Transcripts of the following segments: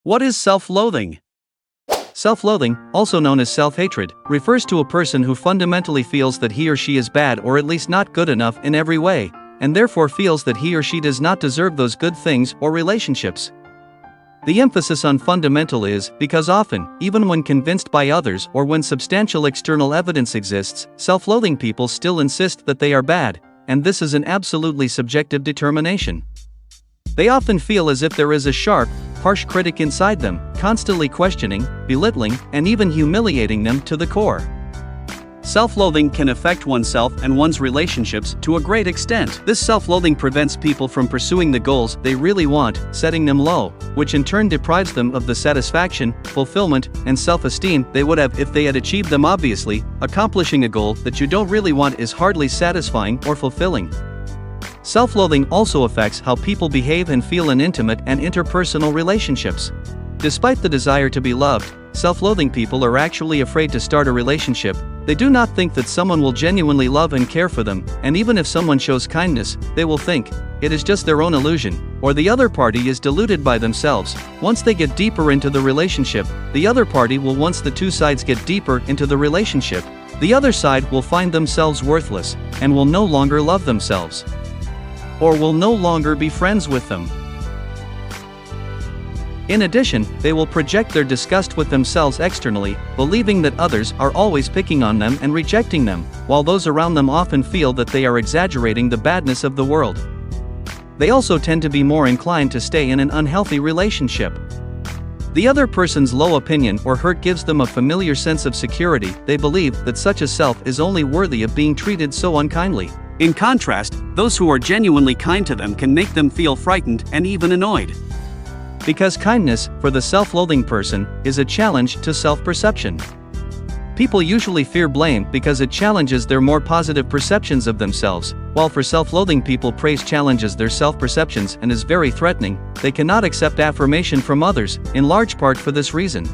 What is self-loathing? Self-loathing, also known as self-hatred, refers to a person who fundamentally feels that he or she is bad or at least not good enough in every way, and therefore feels that he or she does not deserve those good things or relationships. The emphasis on fundamental is because often, even when convinced by others or when substantial external evidence exists, self-loathing people still insist that they are bad, and this is an absolutely subjective determination. They often feel as if there is a sharp, harsh critic inside them, constantly questioning, belittling, and even humiliating them to the core. Self-loathing can affect oneself and one's relationships to a great extent. This self-loathing prevents people from pursuing the goals they really want, setting them low, which in turn deprives them of the satisfaction, fulfillment, and self-esteem they would have if they had achieved them. Obviously, accomplishing a goal that you don't really want is hardly satisfying or fulfilling. Self-loathing also affects how people behave and feel in intimate and interpersonal relationships. Despite the desire to be loved, self-loathing people are actually afraid to start a relationship. They do not think that someone will genuinely love and care for them, and even if someone shows kindness, they will think it is just their own illusion, or the other party is deluded by themselves. Once they get deeper into the relationship, the other party will once the two sides get deeper into the relationship, the other side will find themselves worthless, and will no longer love themselves. Or will no longer be friends with them. In addition, they will project their disgust with themselves externally, believing that others are always picking on them and rejecting them, while those around them often feel that they are exaggerating the badness of the world. They also tend to be more inclined to stay in an unhealthy relationship. The other person's low opinion or hurt gives them a familiar sense of security. They believe that such a self is only worthy of being treated so unkindly. In contrast, those who are genuinely kind to them can make them feel frightened and even annoyed. Because kindness, for the self-loathing person, is a challenge to self-perception. People usually fear blame because it challenges their more positive perceptions of themselves, while for self-loathing people praise challenges their self-perceptions and is very threatening. They cannot accept affirmation from others, in large part for this reason.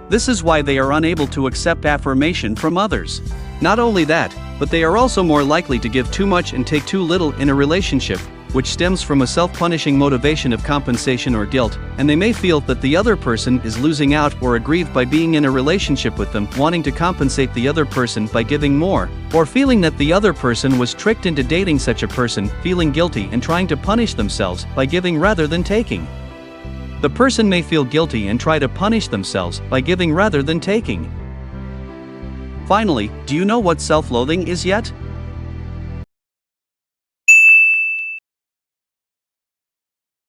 This is why they are unable to accept affirmation from others. Not only that, but they are also more likely to give too much and take too little in a relationship, which stems from a self-punishing motivation of compensation or guilt, and they may feel that the other person is losing out or aggrieved by being in a relationship with them, wanting to compensate the other person by giving more, or feeling that the other person was tricked into dating such a person, feeling guilty and trying to punish themselves by giving rather than taking. The person may feel guilty and try to punish themselves by giving rather than taking. Finally, do you know what self-loathing is yet?